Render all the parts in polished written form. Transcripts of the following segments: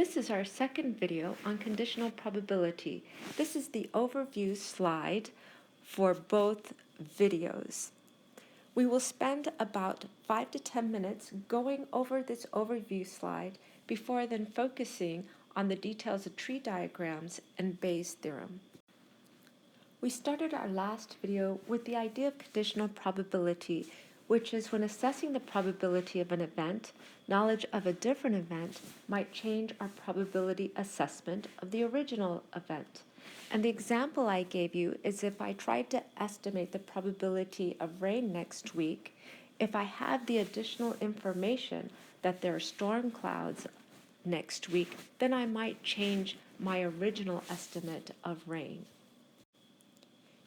This is our second video on conditional probability. This is the overview slide for both videos. We will spend about 5 to 10 minutes going over this overview slide before then focusing on the details of tree diagrams and Bayes' theorem. We started our last video with the idea of conditional probability, which is when assessing the probability of an event, knowledge of a different event might change our probability assessment of the original event. And the example I gave you is if I tried to estimate the probability of rain next week, if I had the additional information that there are storm clouds next week, then I might change my original estimate of rain.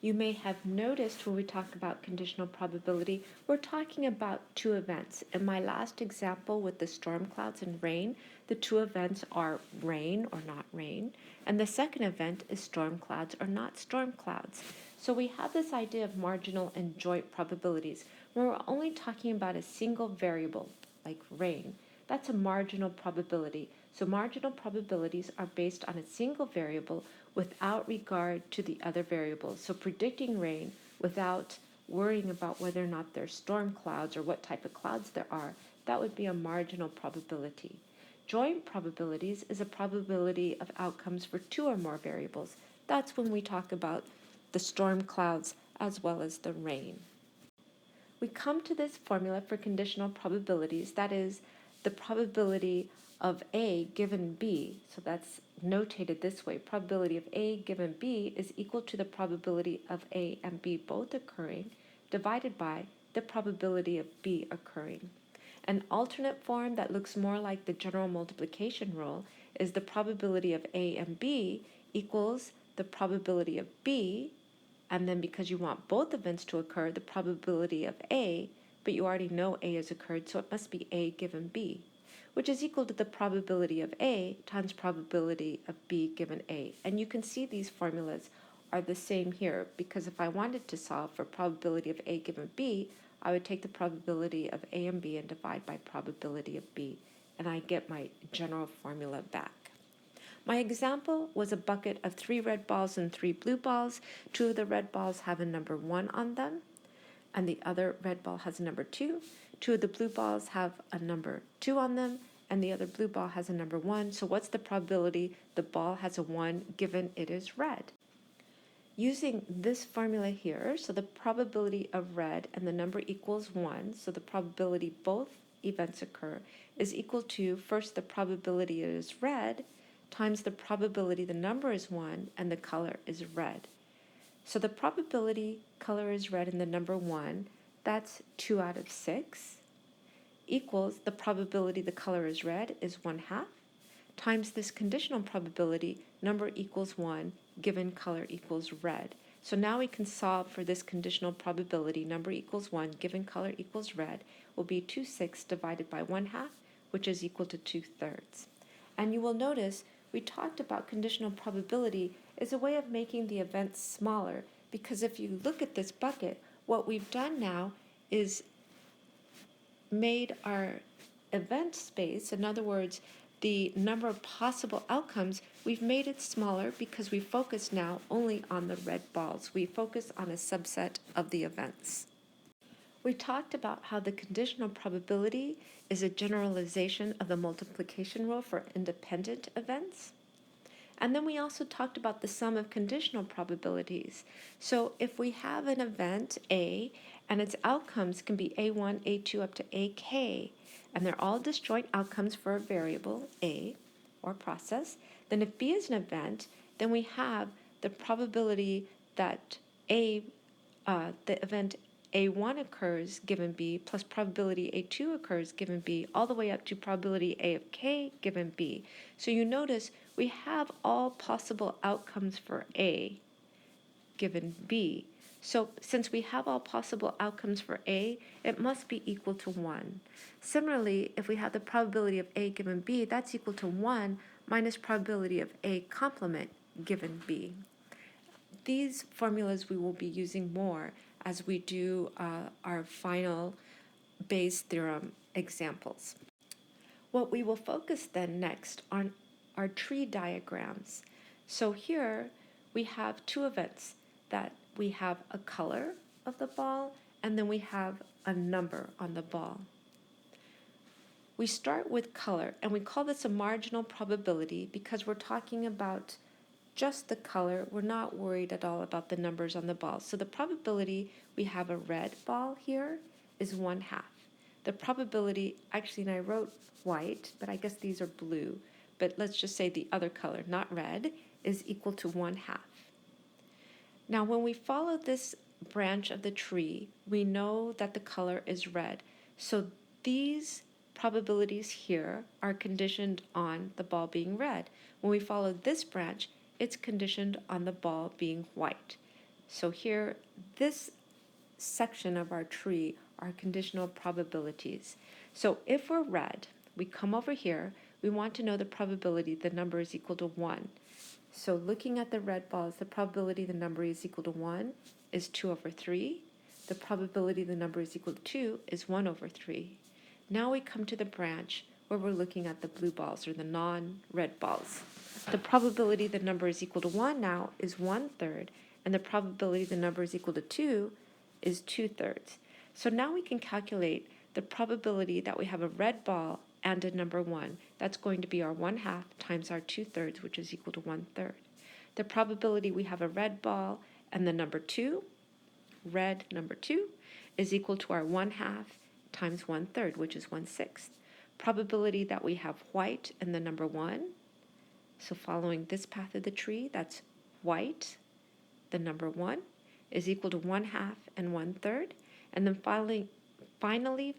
You may have noticed when we talk about conditional probability, we're talking about two events. In my last example with the storm clouds and rain, the two events are rain or not rain, and the second event is storm clouds or not storm clouds. So we have this idea of marginal and joint probabilities, where we're only talking about a single variable, like rain. That's a marginal probability. So marginal probabilities are based on a single variable without regard to the other variables. So predicting rain without worrying about whether or not there's storm clouds or what type of clouds there are, that would be a marginal probability. Joint probabilities is a probability of outcomes for two or more variables. That's when we talk about the storm clouds as well as the rain. We come to this formula for conditional probabilities, that is, the probability of A given B, so that's notated this way, probability of A given B is equal to the probability of A and B both occurring divided by the probability of B occurring. An alternate form that looks more like the general multiplication rule is the probability of A and B equals the probability of B, and then because you want both events to occur, the probability of A, but you already know A has occurred, so it must be A given B, which is equal to the probability of A times probability of B given A. And you can see these formulas are the same here, because if I wanted to solve for probability of A given B, I would take the probability of A and B and divide by probability of B, and I get my general formula back. My example was a bucket of 3 red balls and 3 blue balls. 2 of the red balls have a number 1 on them, and the other red ball has a number 2. 2 of the blue balls have a number 2 on them, and the other blue ball has a number 1. So what's the probability the ball has a 1 given it is red? Using this formula here, so the probability of red and the number equals 1, so the probability both events occur, is equal to first the probability it is red times the probability the number is 1 and the color is red. So the probability color is red and the number 1, that's 2 out of 6, equals the probability the color is red is 1/2, times this conditional probability number equals 1 given color equals red. So now we can solve for this conditional probability number equals 1 given color equals red will be 2/6 divided by 1/2, which is equal to 2/3. And you will notice we talked about conditional probability as a way of making the events smaller, because if you look at this bucket, what we've done now is made our event space, in other words, the number of possible outcomes, we've made it smaller because we focus now only on the red balls. We focus on a subset of the events. We talked about how the conditional probability is a generalization of the multiplication rule for independent events. And then we also talked about the sum of conditional probabilities. So if we have an event A and its outcomes can be A1, A2 up to AK, and they're all disjoint outcomes for a variable A or process, then if B is an event, then we have the probability that the event A1 occurs given B plus probability A2 occurs given B all the way up to probability A of K given B. So you notice we have all possible outcomes for A given B. So since we have all possible outcomes for A, it must be equal to 1. Similarly, if we have the probability of A given B, that's equal to 1 minus probability of A complement given B. These formulas we will be using more as we do our final Bayes' theorem examples. What we will focus then next on are tree diagrams. So here we have two events, that we have a color of the ball and then we have a number on the ball. We start with color, and we call this a marginal probability because we're talking about just the color. We're not worried at all about the numbers on the ball. So the probability we have a red ball here is 1/2. The probability, actually, and I wrote white, but I guess these are blue, but let's just say the other color, not red, is equal to 1/2. Now, when we follow this branch of the tree, we know that the color is red. So these probabilities here are conditioned on the ball being red. When we follow this branch, it's conditioned on the ball being white. So here, this section of our tree are conditional probabilities. So if we're red, we come over here, we want to know the probability the number is equal to 1. So looking at the red balls, the probability the number is equal to 1 is 2/3. The probability the number is equal to 2 is 1/3. Now we come to the branch where we're looking at the blue balls, or the non-red balls. The probability the number is equal to 1 now is 1/3, and the probability the number is equal to 2 is 2/3. So now we can calculate the probability that we have a red ball and a number 1. That's going to be our 1/2 times our 2/3, which is equal to 1/3. The probability we have a red ball and the number 2, red number 2, is equal to our 1/2 times 1/3, which is 1/6. Probability that we have white and the number 1, so following this path of the tree, that's white, the number 1, is equal to 1/2 and 1/3. And then finally,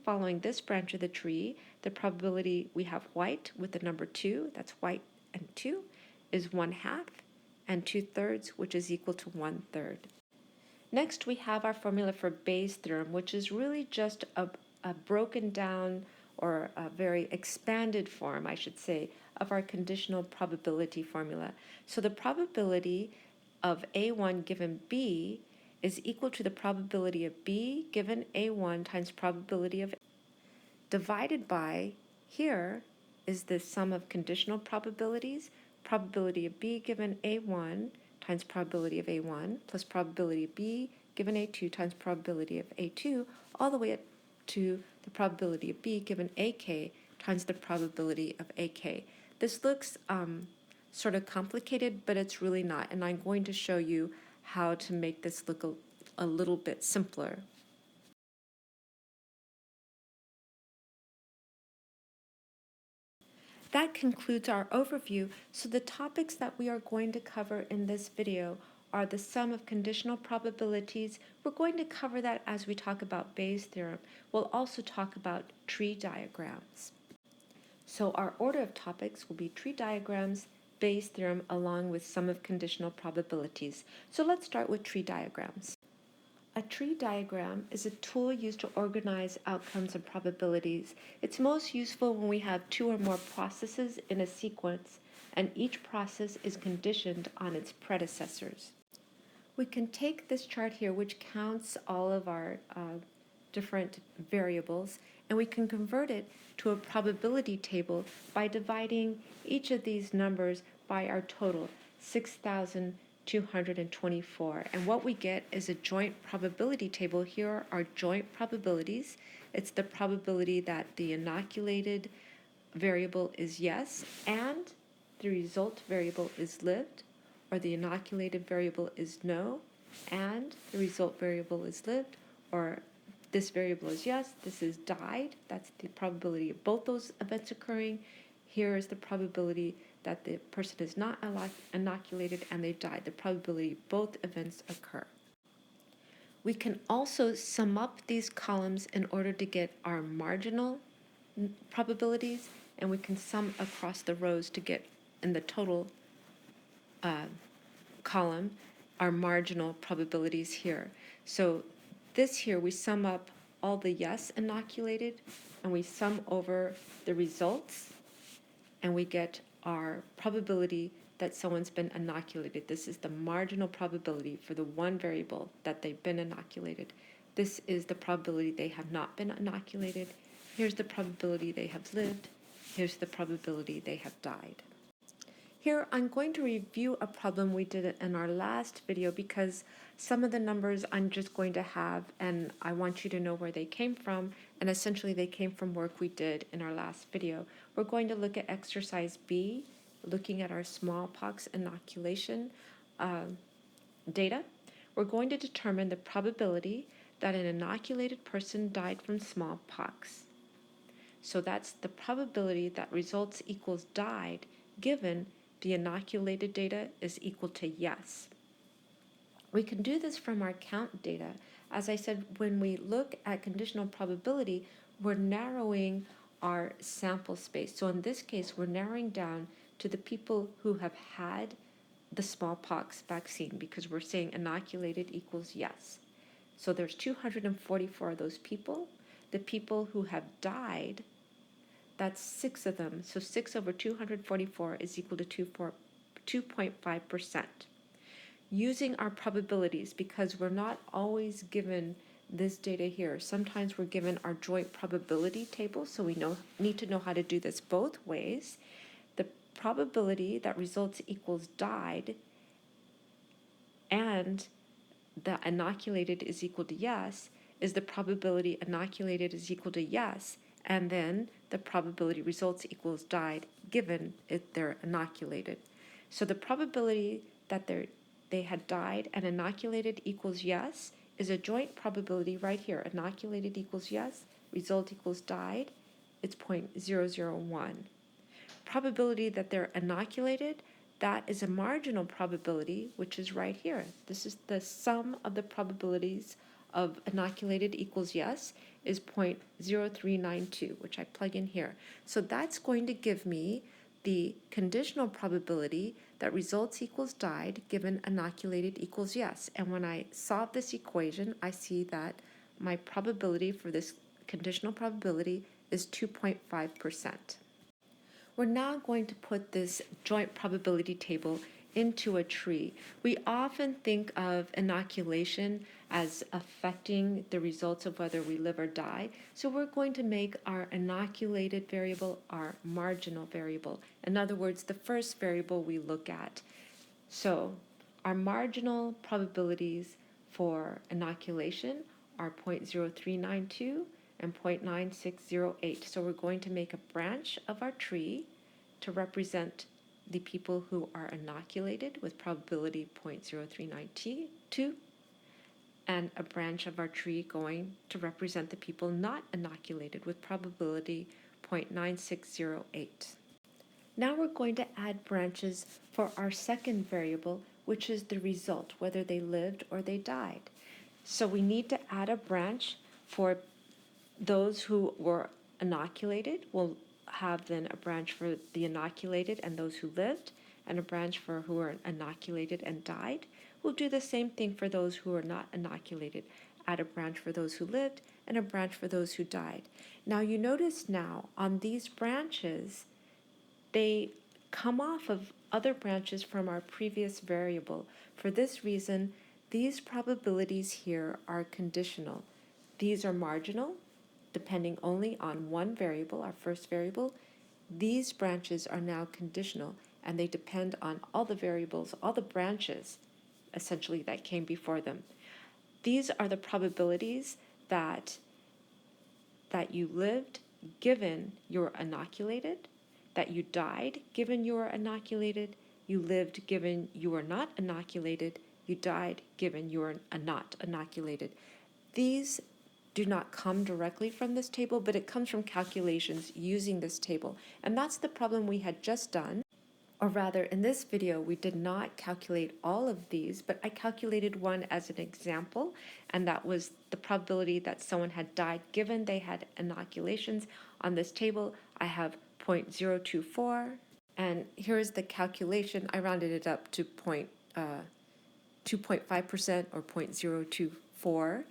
following this branch of the tree, the probability we have white with the number 2, that's white and 2, is 1/2 and 2/3, which is equal to 1/3. Next, we have our formula for Bayes' theorem, which is really just a broken down, or a very expanded form, I should say, of our conditional probability formula. So the probability of A1 given B is equal to the probability of B given A1 times probability of A, divided by, here is the sum of conditional probabilities, probability of B given A1 times probability of A1 plus probability of B given A2 times probability of A2, all the way up to the probability of B given AK times the probability of AK. This looks sort of complicated, but it's really not, and I'm going to show you how to make this look a little bit simpler. That concludes our overview. So the topics that we are going to cover in this video are the sum of conditional probabilities. We're going to cover that as we talk about Bayes' theorem. We'll also talk about tree diagrams. So our order of topics will be tree diagrams, Bayes' theorem, along with sum of conditional probabilities. So let's start with tree diagrams. A tree diagram is a tool used to organize outcomes and probabilities. It's most useful when we have 2 or more processes in a sequence, and each process is conditioned on its predecessors. We can take this chart here, which counts all of our different variables, and we can convert it to a probability table by dividing each of these numbers by our total, 6,224. And what we get is a joint probability table. Here are our joint probabilities. It's the probability that the inoculated variable is yes and the result variable is lived, or the inoculated variable is no and the result variable is lived, or this variable is yes, this is died. That's the probability of both those events occurring. Here is the probability that the person is not inoculated and they've died. The probability both events occur. We can also sum up these columns in order to get our marginal probabilities, and we can sum across the rows to get in the total column our marginal probabilities here. So this here, we sum up all the yes inoculated, and we sum over the results, and we get our probability that someone's been inoculated. This is the marginal probability for the one variable that they've been inoculated. This is the probability they have not been inoculated. Here's the probability they have lived. Here's the probability they have died. Here I'm going to review a problem we did in our last video because some of the numbers I'm just going to have and I want you to know where they came from, and essentially they came from work we did in our last video. We're going to look at exercise B, looking at our smallpox inoculation data. We're going to determine the probability that an inoculated person died from smallpox. So that's the probability that results equals died given the inoculated data is equal to yes. We can do this from our count data. As I said, when we look at conditional probability, we're narrowing our sample space. So in this case, we're narrowing down to the people who have had the smallpox vaccine because we're saying inoculated equals yes. So there's 244 of those people. The people who have died, that's 6 of them. So 6 over 244 is equal to 2.5%. Using our probabilities, because we're not always given this data here. Sometimes we're given our joint probability table, so we need to know how to do this both ways. The probability that results equals died and the inoculated is equal to yes is the probability inoculated is equal to yes, and then the probability results equals died given they're inoculated. So the probability that they had died and inoculated equals yes is a joint probability right here. Inoculated equals yes, result equals died, it's 0.001. Probability that they're inoculated, that is a marginal probability, which is right here. This is the sum of the probabilities of inoculated equals yes is 0.0392, which I plug in here. So that's going to give me the conditional probability that results equals died given inoculated equals yes. And when I solve this equation, I see that my probability for this conditional probability is 2.5%. We're now going to put this joint probability table into a tree. We often think of inoculation as affecting the results of whether we live or die. So we're going to make our inoculated variable our marginal variable. In other words, the first variable we look at. So our marginal probabilities for inoculation are 0.0392 and 0.9608. So we're going to make a branch of our tree to represent the people who are inoculated with probability 0.0392, and a branch of our tree going to represent the people not inoculated with probability 0.9608. Now we're going to add branches for our second variable, which is the result, whether they lived or they died. So we need to add a branch for those who were inoculated. We'll have then a branch for the inoculated and those who lived, and a branch for who were inoculated and died. We'll do the same thing for those who are not inoculated. Add a branch for those who lived and a branch for those who died. Now you notice now on these branches, they come off of other branches from our previous variable. For this reason, these probabilities here are conditional. These are marginal, depending only on one variable, our first variable. These branches are now conditional, and they depend on all the variables, all the branches, essentially, that came before them. These are the probabilities that you lived given you were inoculated, that you died given you were inoculated, you lived given you were not inoculated, you died given you were not inoculated. These do not come directly from this table, but it comes from calculations using this table. And that's the problem we had just done. Or rather, in this video, we did not calculate all of these, but I calculated one as an example, and that was the probability that someone had died given they had inoculations. On this table, I have 0.024, and here's the calculation. I rounded it up to 2.5% or 0.024.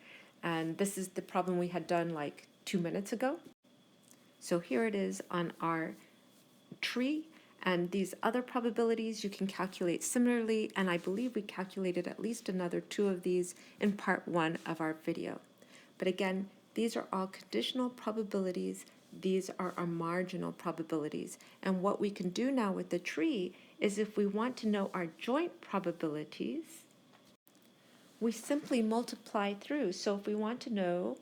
And this is the problem we had done like 2 minutes ago. So here it is on our tree, and these other probabilities you can calculate similarly, and I believe we calculated at least another 2 of these in part 1 of our video. But again, these are all conditional probabilities these are our marginal probabilities. And what we can do now with the tree is if we want to know our joint probabilities, we simply multiply through. So if we want to know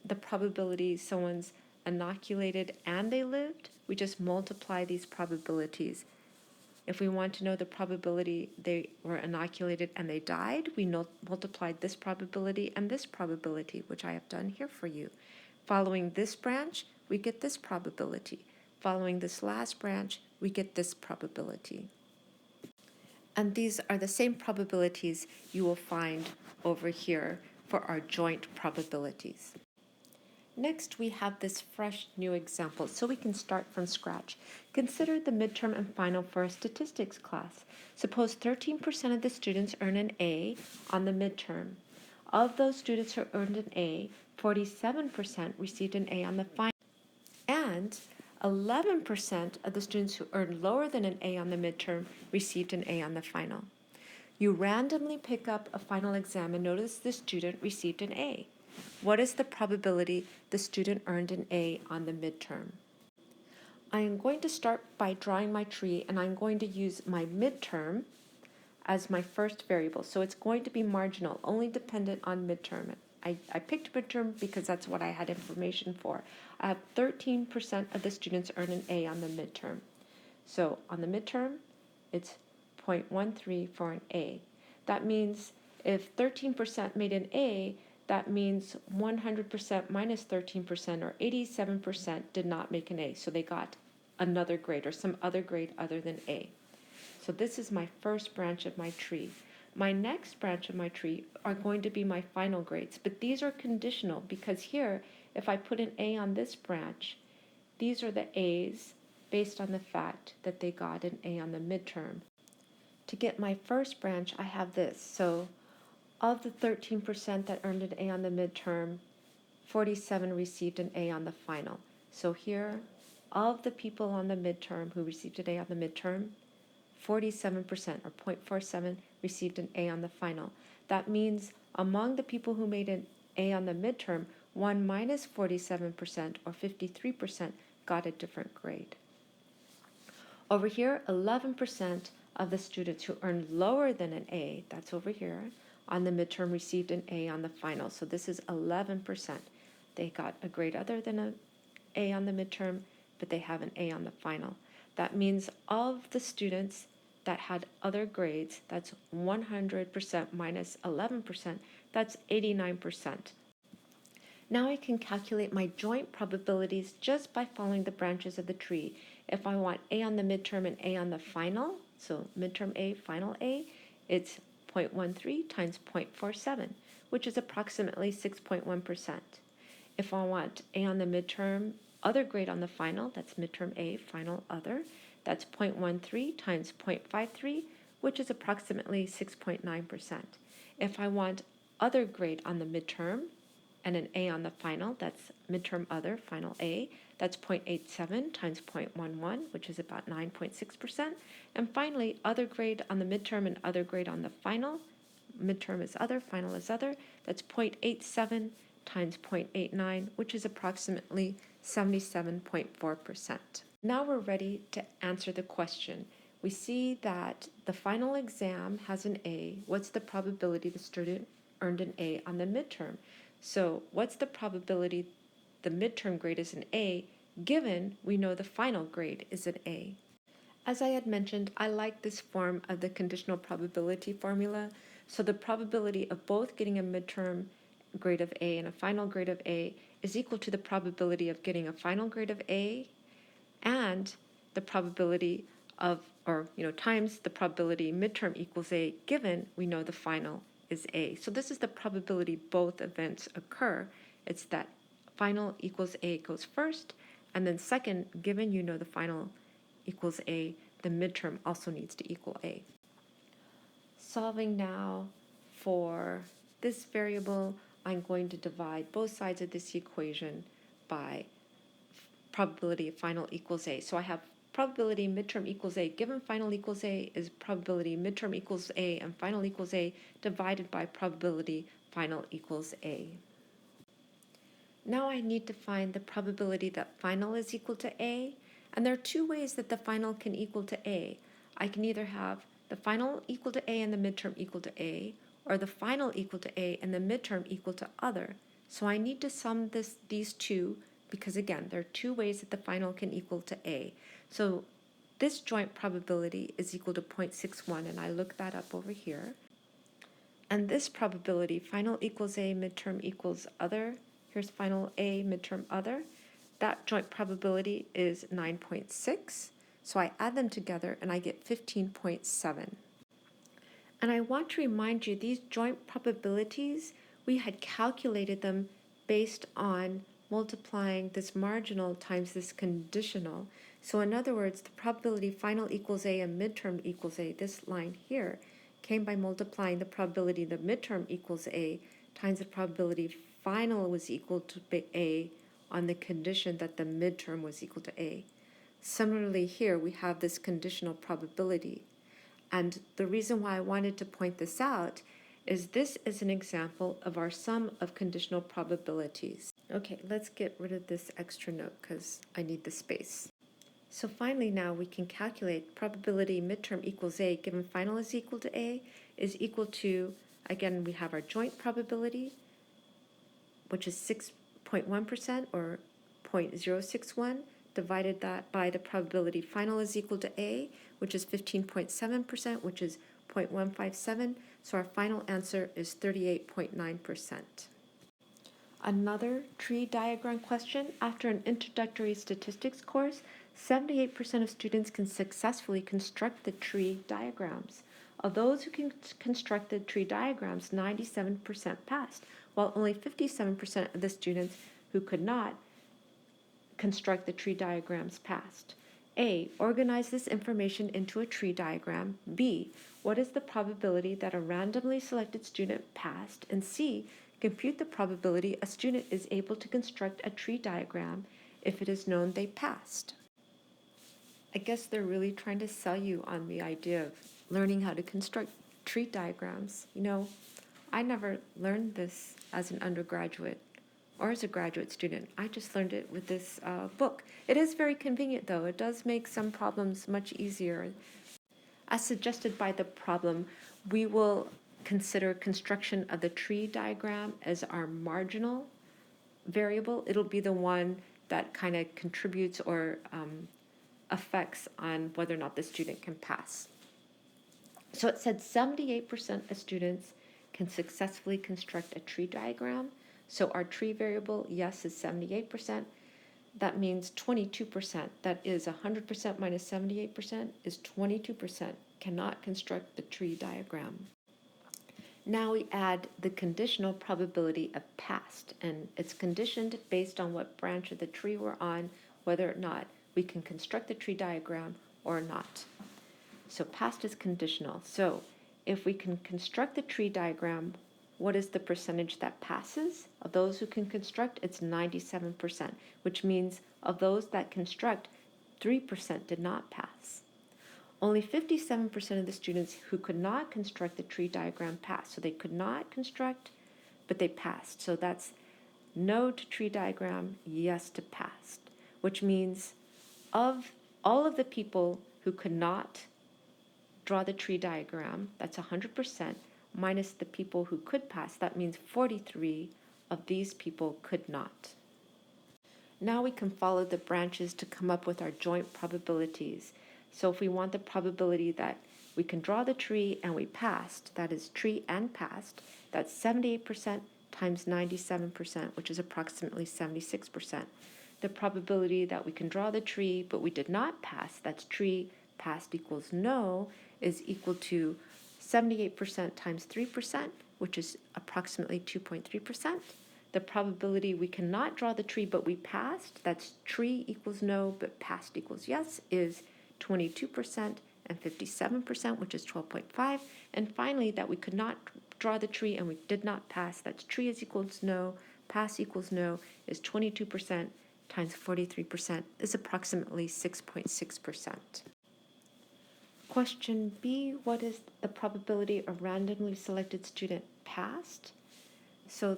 the probability someone's inoculated and they lived, we just multiply these probabilities. If we want to know the probability they were inoculated and they died, we multiplied this probability and this probability, which I have done here for you. Following this branch, we get this probability. Following this last branch, we get this probability. And these are the same probabilities you will find over here for our joint probabilities. Next, we have this fresh new example, so we can start from scratch. Consider the midterm and final for a statistics class. Suppose 13% of the students earn an A on the midterm. Of those students who earned an A, 47% received an A on the final, and 11% of the students who earned lower than an A on the midterm received an A on the final. You randomly pick up a final exam and notice the student received an A. What is the probability the student earned an A on the midterm? I am going to start by drawing my tree, and I'm going to use my midterm as my first variable. So it's going to be marginal, only dependent on midterm. I picked midterm because that's what I had information for. I have 13% of the students earn an A on the midterm. So on the midterm, it's 0.13 for an A. That means if 13% made an A, that means 100% minus 13% or 87% did not make an A. So they got another grade or some other grade other than A. So this is my first branch of my tree. My next branch of my tree are going to be my final grades, but these are conditional because here, if I put an A on this branch, these are the A's based on the fact that they got an A on the midterm. To get my first branch, I have this. So of the 13% that earned an A on the midterm, 47 received an A on the final. So here, of the people on the midterm who received an A on the midterm, 47% or 0.47 received an A on the final. That means among the people who made an A on the midterm, 1 minus 47% or 53% got a different grade. Over here, 11% of the students who earned lower than an A, that's over here, on the midterm received an A on the final. So this is 11%. They got a grade other than an A on the midterm, but they have an A on the final. That means of the students that had other grades, that's 100% minus 11%, that's 89%. Now I can calculate my joint probabilities just by following the branches of the tree. If I want A on the midterm and A on the final, so midterm A, final A, it's 0.13 times 0.47, which is approximately 6.1%. If I want A on the midterm, other grade on the final, that's midterm A, final other, that's 0.13 times 0.53, which is approximately 6.9%. If I want other grade on the midterm and an A on the final, that's midterm other, final A, that's 0.87 times 0.11, which is about 9.6%. And finally, other grade on the midterm and other grade on the final, midterm is other, final is other, that's 0.87 times 0.89, which is approximately 77.4%. Now we're ready to answer the question. We see that the final exam has an A. What's the probability the student earned an A on the midterm? So what's the probability the midterm grade is an A, given we know the final grade is an A? As I had mentioned, I like this form of the conditional probability formula. So the probability of both getting a midterm grade of A and a final grade of A is equal to the probability of getting a final grade of A and the probability of, times the probability midterm equals A, given we know the final is A. So this is the probability both events occur. It's that final equals A goes first, and then second, given you know the final equals A, the midterm also needs to equal A. Solving now for this variable, I'm going to divide both sides of this equation by probability of final equals A. So I have probability midterm equals A given final equals A is probability midterm equals A and final equals A divided by probability final equals A. Now I need to find the probability that final is equal to A, and there are two ways that the final can equal to A. I can either have the final equal to A and the midterm equal to A, or the final equal to A and the midterm equal to other. So I need to sum these two because, again, there are two ways that the final can equal to A. So this joint probability is equal to 0.61, and I look that up over here. And this probability, final equals A, midterm equals other, here's final A, midterm other, that joint probability is 9.6. So I add them together and I get 15.7. And I want to remind you, these joint probabilities, we had calculated them based on multiplying this marginal times this conditional. So in other words, the probability final equals A and midterm equals A, this line here, came by multiplying the probability the midterm equals A times the probability final was equal to A on the condition that the midterm was equal to A. Similarly here, we have this conditional probability. And the reason why I wanted to point this out is this is an example of our sum of conditional probabilities. Okay, let's get rid of this extra note because I need the space. So finally now we can calculate probability midterm equals A given final is equal to A is equal to, again, we have our joint probability, which is 6.1% or 0.061, divided that by the probability final is equal to A, which is 15.7%, which is 0.157. So our final answer is 38.9%. Another tree diagram question. After an introductory statistics course, 78% of students can successfully construct the tree diagrams. Of those who can construct the tree diagrams, 97% passed, while only 57% of the students who could not construct the tree diagrams passed. A. Organize this information into a tree diagram. B. What is the probability that a randomly selected student passed? And C. Compute the probability a student is able to construct a tree diagram if it is known they passed. I guess they're really trying to sell you on the idea of learning how to construct tree diagrams. You know, I never learned this as an undergraduate or as a graduate student. I just learned it with this book. It is very convenient, though. It does make some problems much easier. As suggested by the problem, we will consider construction of the tree diagram as our marginal variable. It'll be the one that kind of contributes or affects on whether or not the student can pass. So it said 78% of students can successfully construct a tree diagram. So our tree variable, yes, is 78%. That means 22%, that is 100% minus 78%, is 22% cannot construct the tree diagram. Now we add the conditional probability of passed, and it's conditioned based on what branch of the tree we're on, whether or not we can construct the tree diagram or not. So passed is conditional. So if we can construct the tree diagram, what is the percentage that passes? Of those who can construct, it's 97%, which means of those that construct, 3% did not pass. Only 57% of the students who could not construct the tree diagram passed. So they could not construct, but they passed. So that's no to tree diagram, yes to passed, which means of all of the people who could not draw the tree diagram, that's 100%, minus the people who could pass, that means 43 of these people could not. Now we can follow the branches to come up with our joint probabilities. So if we want the probability that we can draw the tree and we passed, that is tree and passed, that's 78% times 97%, which is approximately 76%. The probability that we can draw the tree but we did not pass, that's tree passed equals no, is equal to 78% times 3%, which is approximately 2.3%. The probability we cannot draw the tree but we passed, that's tree equals no but passed equals yes, is 22% and 57%, which is 12.5. And finally, that we could not draw the tree and we did not pass, that's tree is equals no, pass equals no, is 22% times 43% is approximately 6.6%. Question B, what is the probability a randomly selected student passed? So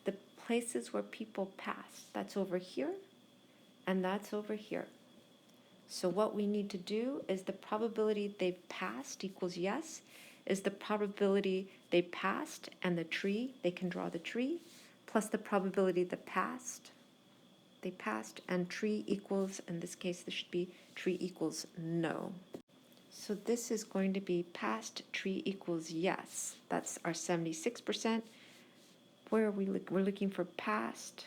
the places where people passed. That's over here, and that's over here. So what we need to do is the probability they've passed equals yes, is the probability they passed and the tree, they can draw the tree, plus the probability they passed and tree equals, in this case this should be tree equals no. So this is going to be passed tree equals yes. That's our 76%. Where are we? We're looking for passed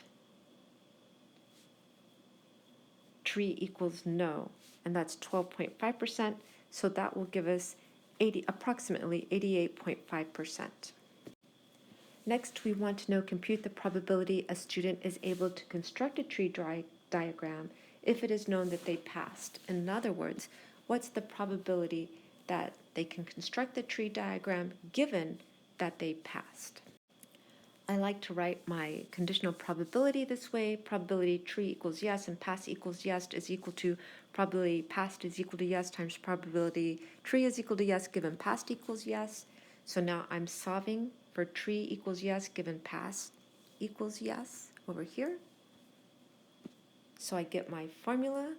tree equals no, and that's 12.5%. So that will give us approximately 88.5%. Next, we want to know compute the probability a student is able to construct a tree diagram if it is known that they passed. In other words, what's the probability that they can construct the tree diagram given that they passed? I like to write my conditional probability this way. Probability tree equals yes and pass equals yes is equal to probability passed is equal to yes times probability tree is equal to yes given passed equals yes. So now I'm solving for tree equals yes given pass equals yes over here. So I get my formula,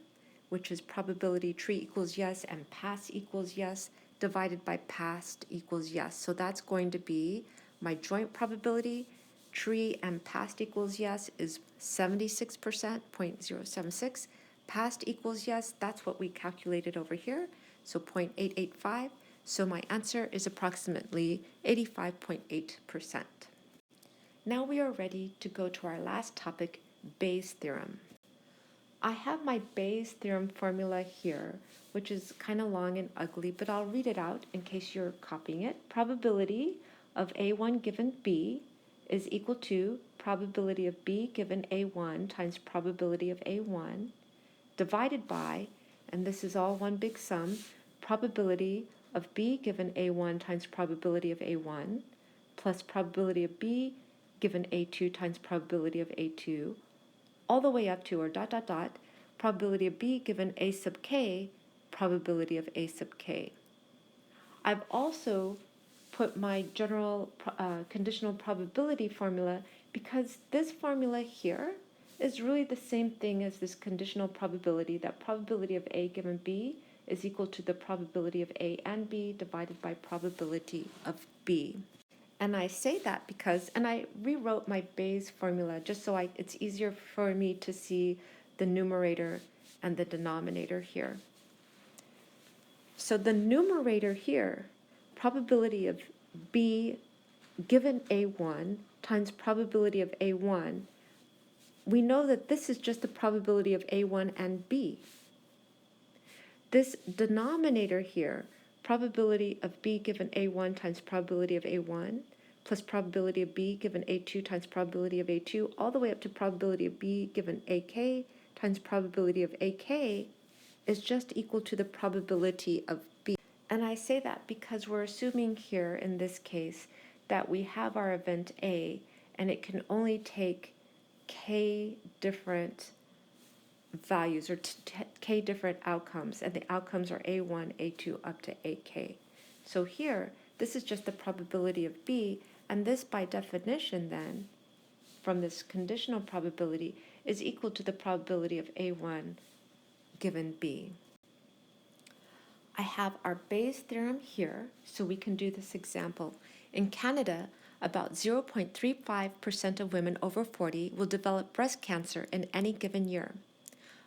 which is probability tree equals yes and pass equals yes divided by past equals yes. So that's going to be my joint probability. Tree and past equals yes is 76%, 0.076. Past equals yes, that's what we calculated over here, so 0.885. So my answer is approximately 85.8%. Now we are ready to go to our last topic, Bayes' theorem. I have my Bayes' theorem formula here, which is kind of long and ugly, but I'll read it out in case you're copying it. Probability of A1 given B is equal to probability of B given A1 times probability of A1 divided by, and this is all one big sum, probability of B given A1 times probability of A1 plus probability of B given A2 times probability of A2 all the way up to, or dot dot dot, probability of B given A sub k, probability of A sub k. I've also put my general conditional probability formula because this formula here is really the same thing as this conditional probability, that probability of A given B is equal to the probability of A and B divided by probability of B. And I say that because, and I rewrote my Bayes formula just so it's easier for me to see the numerator and the denominator here. So the numerator here, probability of B given A1 times probability of A1, we know that this is just the probability of A1 and B. This denominator here, probability of B given A1 times probability of A1 plus probability of B given A2 times probability of A2 all the way up to probability of B given AK times probability of AK is just equal to the probability of B. And I say that because we're assuming here in this case that we have our event A and it can only take k different values or k different outcomes, and the outcomes are A1, A2 up to AK. So here, this is just the probability of B, and this by definition then, from this conditional probability, is equal to the probability of A1 given B. I have our Bayes' theorem here, so we can do this example. In Canada, about 0.35% of women over 40 will develop breast cancer in any given year.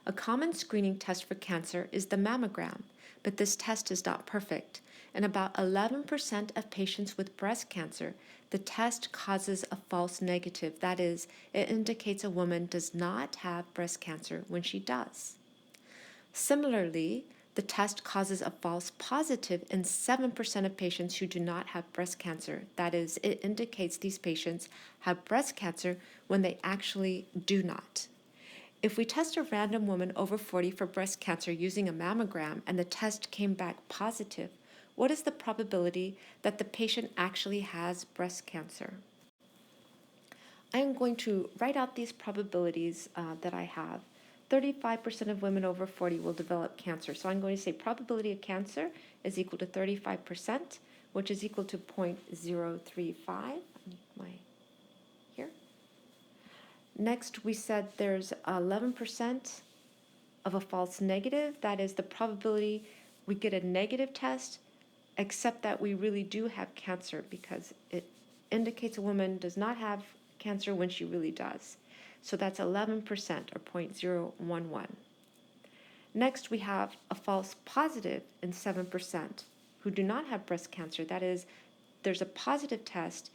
A common screening test for cancer is the mammogram, but this test is not perfect. In about 11% of patients with breast cancer, the test causes a false negative. That is, it indicates a woman does not have breast cancer when she does. Similarly, the test causes a false positive in 7% of patients who do not have breast cancer. That is, it indicates these patients have breast cancer when they actually do not. If we test a random woman over 40 for breast cancer using a mammogram and the test came back positive, what is the probability that the patient actually has breast cancer? I am going to write out these probabilities that I have. 35% of women over 40 will develop cancer. So I'm going to say probability of cancer is equal to 35%, which is equal to 0.035. Here. Next, we said there's 11% of a false negative. That is the probability we get a negative test, except that we really do have cancer, because it indicates a woman does not have cancer when she really does. So that's 11% or 0.011. Next, we have a false positive in 7% who do not have breast cancer. That is, there's a positive test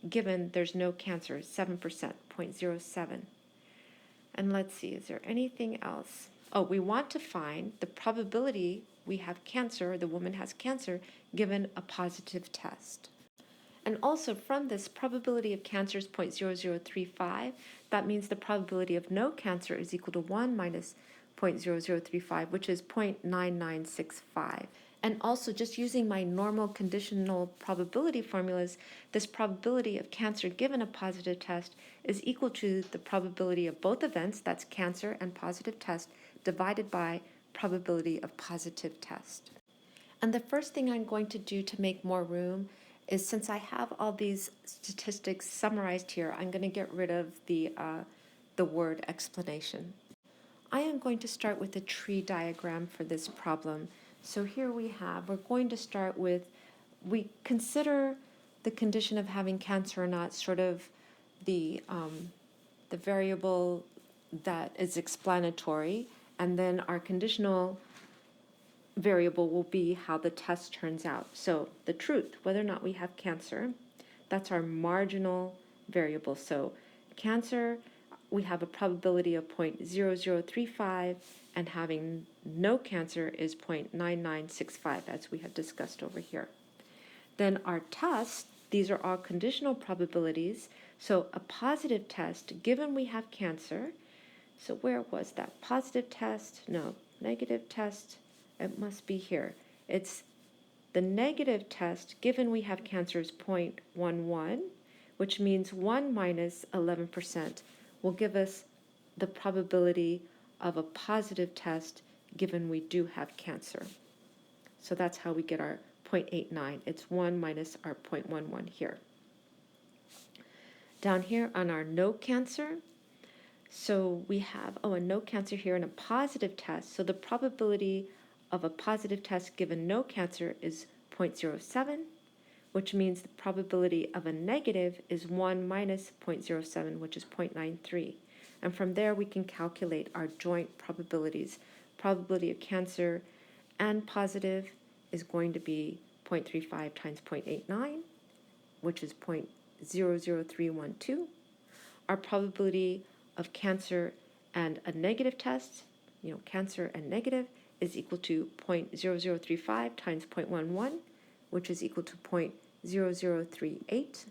given there's no cancer, 7%, 0.07. And let's see, is there anything else? Oh, we want to find the probability we have cancer, the woman has cancer, given a positive test. And also from this, probability of cancer is 0.0035. That means the probability of no cancer is equal to 1 minus 0.0035, which is 0.9965. And also, just using my normal conditional probability formulas, this probability of cancer given a positive test is equal to the probability of both events, that's cancer and positive test, divided by probability of positive test. And the first thing I'm going to do to make more room is, since I have all these statistics summarized here, I'm going to get rid of the word explanation. I am going to start with a tree diagram for this problem. So here we're going to start with, we consider the condition of having cancer or not sort of the variable that is explanatory, and then our conditional variable will be how the test turns out. So the truth, whether or not we have cancer, that's our marginal variable. So cancer, we have a probability of 0.0035, and having no cancer is 0.9965, as we have discussed over here. Then our test, these are all conditional probabilities. So a positive test, given we have cancer, so where was that? Positive test, no, negative test, it must be here. It's the negative test, given we have cancer, is 0.11, which means 1 minus 11% will give us the probability of a positive test given we do have cancer. So that's how we get our 0.89. It's 1 minus our 0.11 here. Down here on our no cancer, so we have, a no cancer here and a positive test. So the probability of a positive test given no cancer is 0.07, which means the probability of a negative is 1 minus 0.07, which is 0.93. And from there we can calculate our joint probabilities. Probability of cancer and positive is going to be 0.35 times 0.89, which is 0.00312. Our probability of cancer and a negative test, cancer and negative, is equal to 0.0035 times 0.11, which is equal to 0.0038.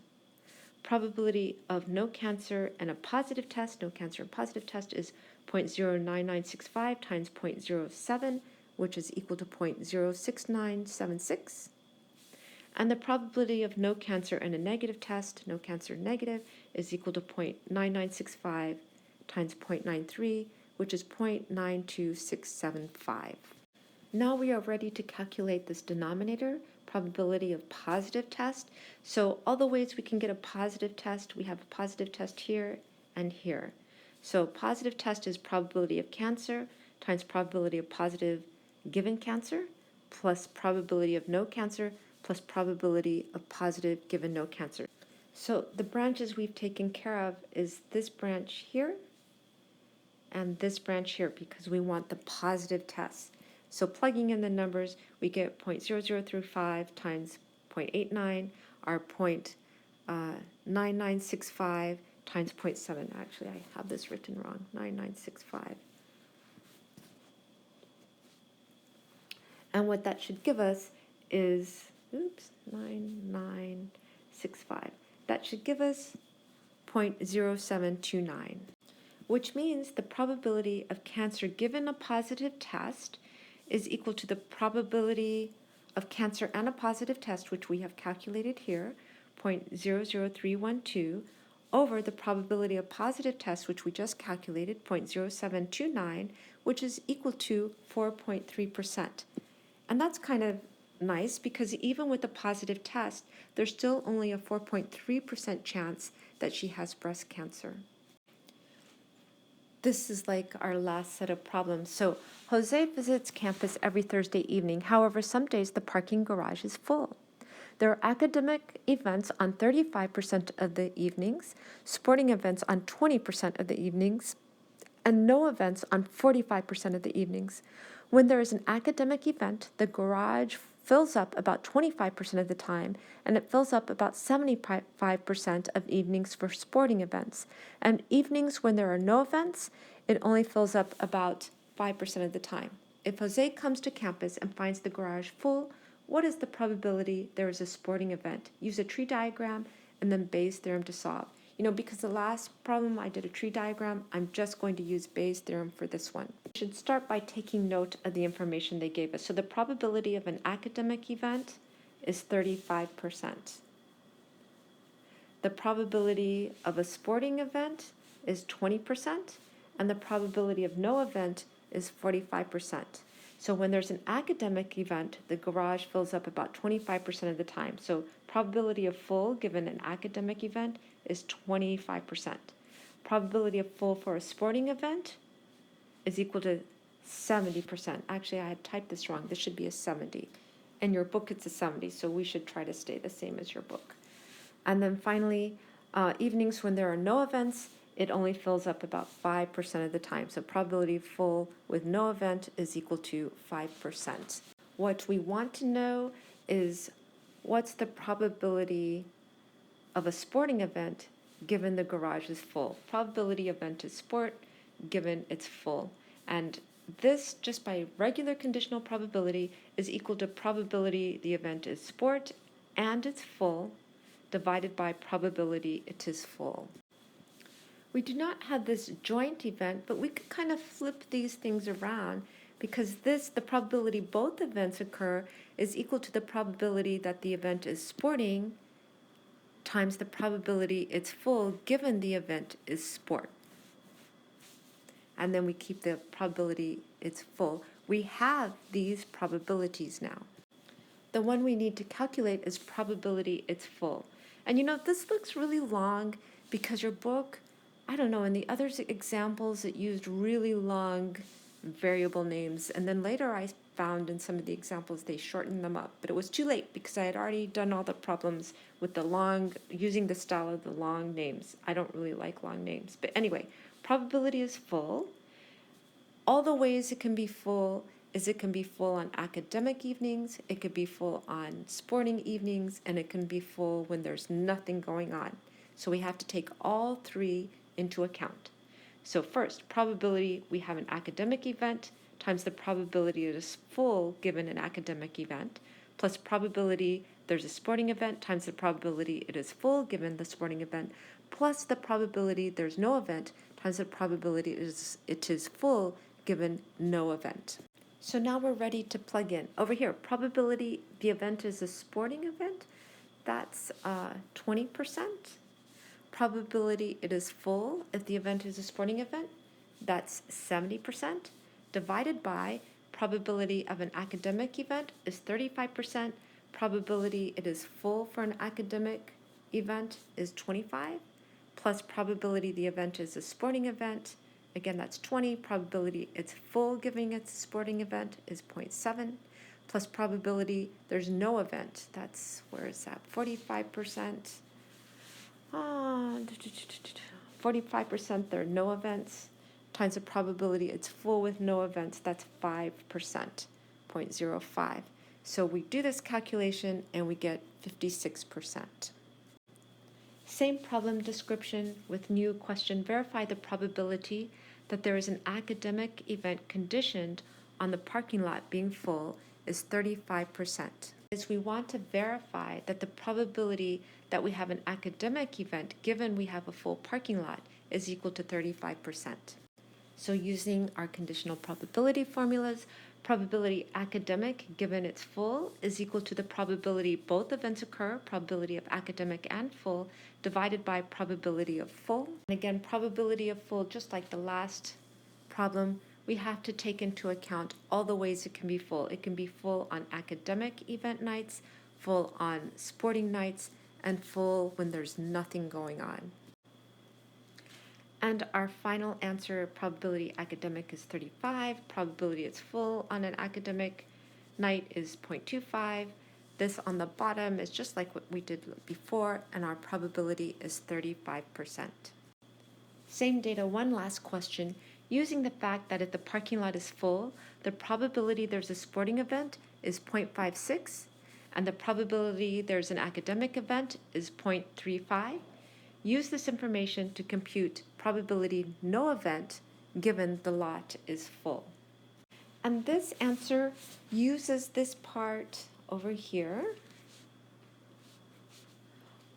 Probability of no cancer and a positive test, no cancer and positive test, is 0.09965 times 0.07, which is equal to 0.06976. And the probability of no cancer and a negative test, no cancer negative, is equal to 0.9965 times 0.93, which is 0.92675. Now we are ready to calculate this denominator, probability of positive test. So all the ways we can get a positive test, we have a positive test here and here. So positive test is probability of cancer times probability of positive given cancer, plus probability of no cancer, plus probability of positive given no cancer. So the branches we've taken care of is this branch here and this branch here, because we want the positive test. So plugging in the numbers, we get 0.0035 times 0.89, our 0.9965 times 0.7. Actually, I have this written wrong, 9965. And what that should give us is, 9965. That should give us 0.0729, which means the probability of cancer given a positive test is equal to the probability of cancer and a positive test, which we have calculated here, 0.00312, over the probability of positive test, which we just calculated, 0.0729, which is equal to 4.3%. And that's kind of nice, because even with a positive test, there's still only a 4.3% chance that she has breast cancer. This is like our last set of problems. So Jose visits campus every Thursday evening. However, some days the parking garage is full. There are academic events on 35% of the evenings, sporting events on 20% of the evenings, and no events on 45% of the evenings. When there is an academic event, the garage fills up about 25% of the time, and it fills up about 75% of evenings for sporting events. And evenings when there are no events, it only fills up about 5% of the time. If Jose comes to campus and finds the garage full, what is the probability there is a sporting event? Use a tree diagram and then Bayes' theorem to solve. Because the last problem I did a tree diagram, I'm just going to use Bayes' theorem for this one. We should start by taking note of the information they gave us. So the probability of an academic event is 35%. The probability of a sporting event is 20%, and the probability of no event is 45%. So when there's an academic event, the garage fills up about 25% of the time. So probability of full given an academic event is 25%. Probability of full for a sporting event is equal to 70%. Actually, I had typed this wrong. This should be a 70. In your book, it's a 70, so we should try to stay the same as your book. And then finally, evenings when there are no events, it only fills up about 5% of the time. So probability full with no event is equal to 5%. What we want to know is what's the probability of a sporting event given the garage is full. Probability event is sport given it's full. And this, just by regular conditional probability, is equal to probability the event is sport and it's full divided by probability it is full. We do not have this joint event, but we could kind of flip these things around because the probability both events occur is equal to the probability that the event is sporting times the probability it's full given the event is sport. And then we keep the probability it's full. We have these probabilities now. The one we need to calculate is probability it's full. And this looks really long because your book, I don't know, in the other examples it used really long variable names, and then later I found in some of the examples they shortened them up, but it was too late because I had already done all the problems with the long, using the style of the long names. I don't really like long names, but anyway, probability is full. All the ways it can be full is it can be full on academic evenings, it could be full on sporting evenings, and it can be full when there's nothing going on. So we have to take all three into account. So first, probability, we have an academic event times the probability it is full given an academic event, plus probability there's a sporting event times the probability it is full given the sporting event, plus the probability there's no event times the probability it is full given no event. So now we're ready to plug in. Over here, probability the event is a sporting event, that's 20%. Probability it is full if the event is a sporting event, that's 70%, divided by probability of an academic event is 35%, probability it is full for an academic event is 25, plus probability the event is a sporting event, again that's 20, probability it's full giving it's a sporting event is 0.7, plus probability there's no event, that's, where is that, 45%. 45% there are no events times the probability it's full with no events, that's 5%, 0.05. So we do this calculation and we get 56%. Same problem description with new question. Verify the probability that there is an academic event conditioned on the parking lot being full is 35%. Is we want to verify that the probability that we have an academic event given we have a full parking lot is equal to 35%. So using our conditional probability formulas, probability academic given it's full is equal to the probability both events occur, probability of academic and full, divided by probability of full. And again, probability of full, just like the last problem, we have to take into account all the ways it can be full. It can be full on academic event nights, full on sporting nights, and full when there's nothing going on. And our final answer, probability academic, is 35. Probability it's full on an academic night is 0.25. This on the bottom is just like what we did before, and our probability is 35%. Same data, one last question. Using the fact that if the parking lot is full, the probability there's a sporting event is 0.56, and the probability there's an academic event is 0.35. Use this information to compute probability no event given the lot is full. And this answer uses this part over here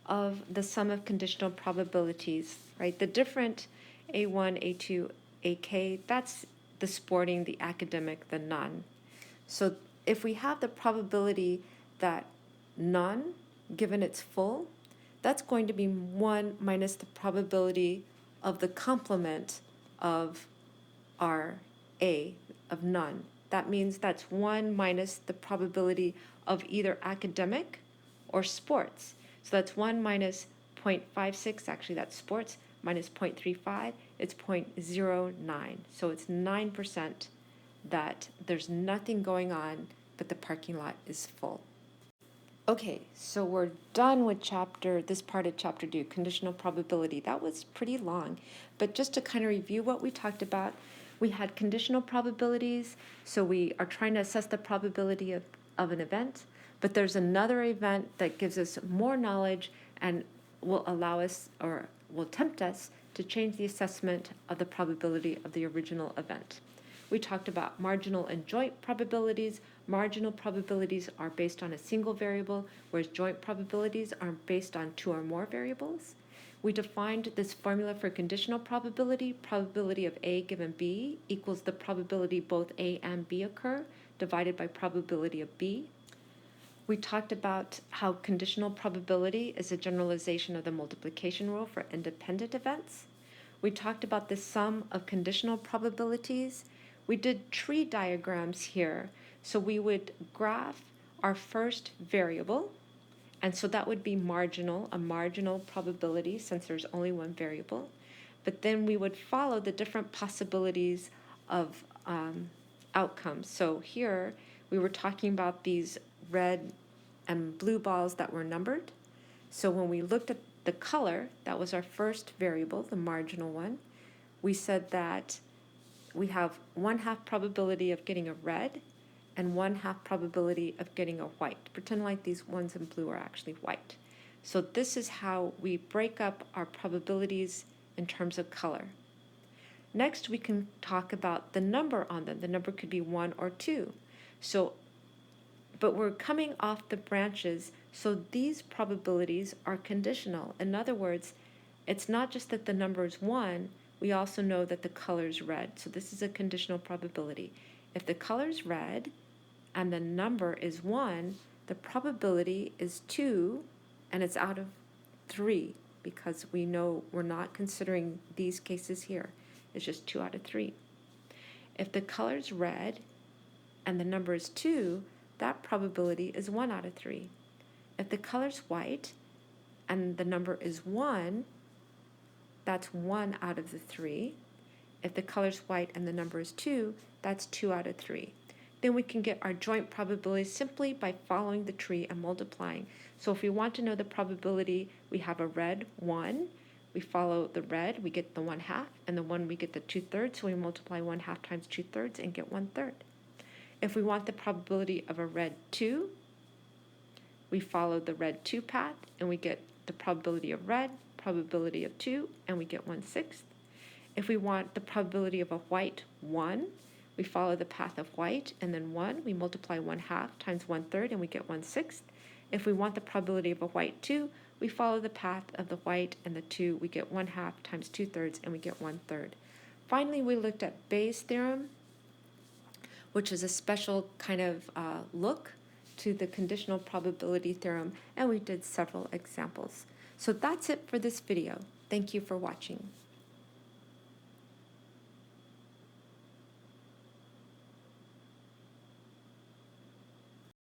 of the sum of conditional probabilities, right? The different A1, A2, AK, that's the sporting, the academic, the none. So if we have the probability that none, given it's full, that's going to be 1 minus the probability of the complement of our A, of none. That means that's 1 minus the probability of either academic or sports. So that's 1 minus 0.56, actually that's sports, minus 0.35, it's 0.09. So it's 9% that there's nothing going on, but the parking lot is full. Okay, so we're done with this part of chapter 2, conditional probability. That was pretty long, but just to kind of review what we talked about, we had conditional probabilities, so we are trying to assess the probability of an event, but there's another event that gives us more knowledge and will allow us, or will tempt us, to change the assessment of the probability of the original event. We talked about marginal and joint probabilities. Marginal probabilities are based on a single variable, whereas joint probabilities are based on 2 or more variables. We defined this formula for conditional probability. Probability of A given B equals the probability both A and B occur, divided by probability of B. We talked about how conditional probability is a generalization of the multiplication rule for independent events. We talked about the sum of conditional probabilities. We did tree diagrams here. So we would graph our first variable, and so that would be marginal, a marginal probability since there's only one variable. But then we would follow the different possibilities of outcomes. So here we were talking about these red and blue balls that were numbered. So when we looked at the color, that was our first variable, the marginal one. We said that we have 1/2 probability of getting a red and 1/2 probability of getting a white. Pretend like these ones in blue are actually white. So this is how we break up our probabilities in terms of color. Next, we can talk about the number on them. The number could be 1 or 2. But we're coming off the branches, so these probabilities are conditional. In other words, it's not just that the number is 1, we also know that the color is red. So this is a conditional probability. If the color is red and the number is 1, the probability is 2, and it's out of 3, because we know we're not considering these cases here. It's just 2 out of 3. If the color is red and the number is 2, that probability is 1 out of 3. If the color is white and the number is 1, that's 1 out of the 3. If the color is white and the number is 2, that's 2 out of 3. Then we can get our joint probability simply by following the tree and multiplying. So if we want to know the probability, we have a red 1. We follow the red, we get the 1/2, and the 1 we get the 2/3, so we multiply 1/2 times 2/3 and get 1/3. If we want the probability of a red 2, we follow the red 2 path, and we get the probability of red, probability of 2, and we get 1/6. If we want the probability of a white 1, we follow the path of white, and then 1, we multiply 1/2 times 1/3, and we get 1/6. If we want the probability of a white 2, we follow the path of the white and the 2, we get 1/2 times 2/3, and we get 1/3. Finally, we looked at Bayes' theorem, which is a special kind of look to the conditional probability theorem, and we did several examples. So that's it for this video. Thank you for watching.